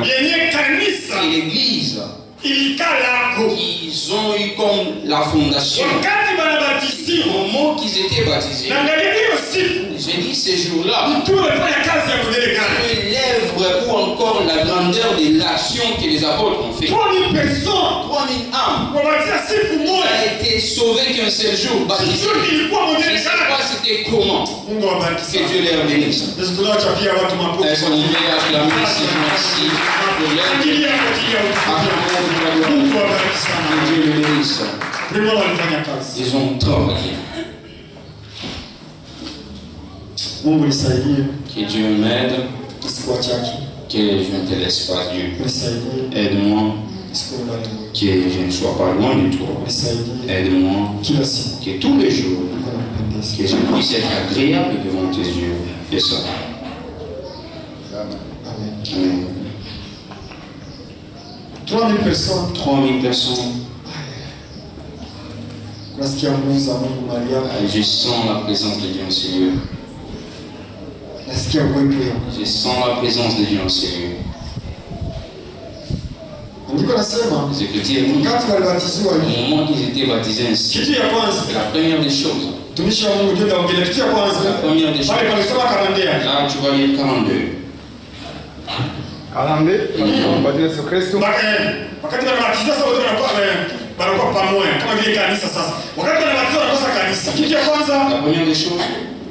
corps. Et l'église, ils ont eu comme la fondation. Au moment qu'ils étaient baptisés, j'ai dit ces jours-là, l'œuvre ou encore la grandeur de l'action que les apôtres ont fait. 3000 âmes ont été sauvées qu'un seul jour, baptisées. Je ne sais pas c'était comment. Que Dieu les bénisse. Est-ce qu'on peut acclamer merci pour l'œuvre? Dieu les bénisse. Ils ont travaillé. Que Dieu m'aide. Que je ne te laisse pas, Dieu. Aide-moi. Que je ne sois pas loin de toi. Aide-moi. Que tous les jours, que je puisse être agréable devant tes yeux. Et ça. Amen. 3000 personnes. 3000 personnes. Je sens la présence de Dieu en ces lieux. Je sens la présence de Dieu en ces lieux. Les Écritures disent, au moment qu'ils étaient baptisés ainsi, la première des choses. La première des choses. Là, tu vas lire 42. 42? Bwana Yesu Kristo. Wakati wanabatiza sasa wote wanakuwa pamoja kama vile kanisa sasa. Wakati wanabatiza wanakosa kanisa. Kitu cha kwanza, la première des choses,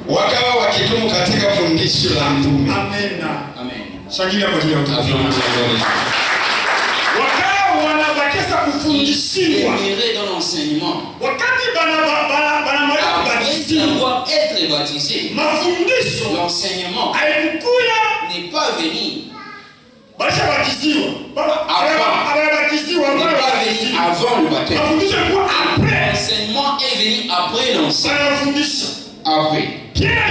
wakawa wakidumu katika fundisho la mtume. Amen. Amen. Shangilia kwa ajili ya mtume. Wakawa wanabakiza kufundishiwa. Dans l'enseignement. Wakati avoir être baptisé, mafundisho, l'enseignement haikukuya n'est pas venu avant le baptême. L'enseignement est venu après l'enseignement. Après. Pierre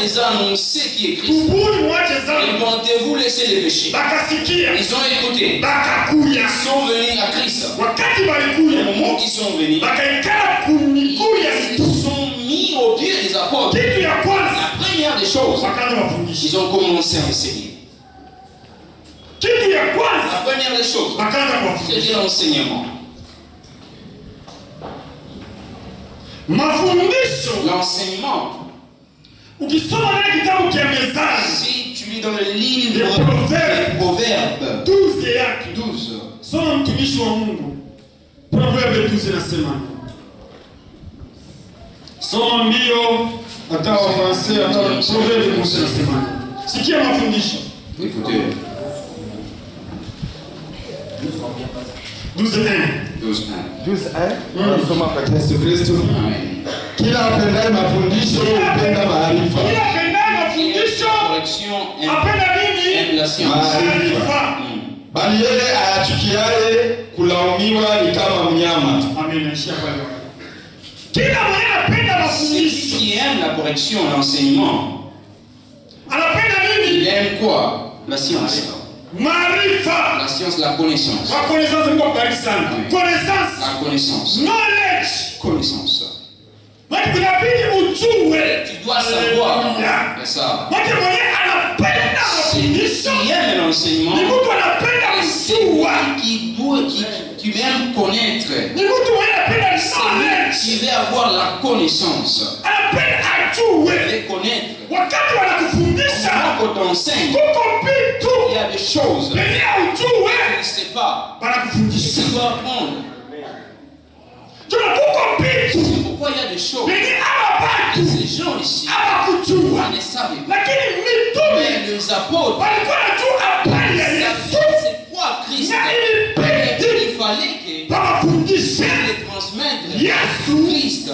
les a annoncé qui est Christ. Répentez-vous, laissez les péchés. Ils ont écouté. Ils sont venus à Christ. Au moment qu'ils sont venus, ils sont mis au pied des apôtres. La première des choses, ils ont commencé à enseigner. La première des choses, c'était l'enseignement. L'enseignement. Si tu lis dans le livre des Proverbes 12. Soma mtumishi wa Mungu. Proverbes 12 nasema. Soma mbio hata wa Francais hata Proverbes 12 nasema. Sikia mafundisho. Écoutez. 12:1. Nasoma kwa Yesu Kristo. Amen. Kila apendaye mafundisho hupenda maarifa. Kila apendaye mafundisho apenda nini? Maarifa. Bali yeye ayachukiaye kulaumiwa ni kama mnyama. Amen. Kila mwenye anapenda mafundisho, qui aime la correction, l'enseignement, anapenda nini? Il aime quoi? La science. Maarifa. La science, la connaissance. La connaissance est quoi par exemple? Connaissance. La connaissance. Knowledge. Connaissance. Tu dois savoir. C'est ça. Celui qui aime l'enseignement, qui aime connaître, celui qui veut avoir la connaissance, les connaître. Quand on t'enseigne, il y a des choses que tu ne sais pas, tu dois apprendre. C'est pourquoi il y a des choses que ces gens ici ne savaient pas. Mais les apôtres savaient c'est quoi Christ. Il fallait que les transmettre Christ.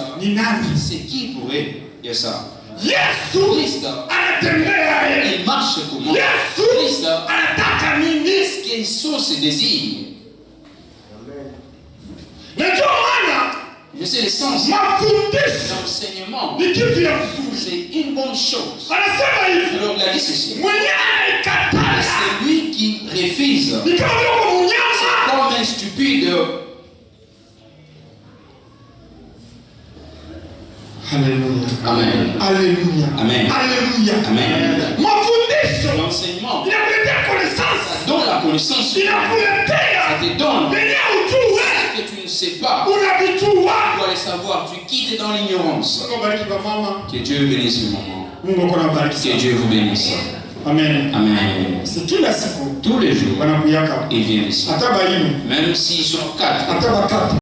C'est qui pour eux? Il y a ça. Christ, il marche comment? Christ, qu'est-ce qu'ils sont ses désirs? Je sais le sens. L'enseignement, c'est une bonne chose. Alors il a dit ceci. C'est lui qui refuse. C'est comme un stupide. Alléluia. Amen. Alléluia. Amen. Alléluia. Amen. L'enseignement, l'enseignement, connaissance. Ça donne la connaissance. Ça te donne. Que tu ne sais pas. Tu dois les savoir. Tu quittes dans l'ignorance. Que Dieu bénisse le moment. Que Dieu vous bénisse. Amen. Amen. C'est tous les jours. Tous les jours. Ils viennent ici. Même s'ils sont 4.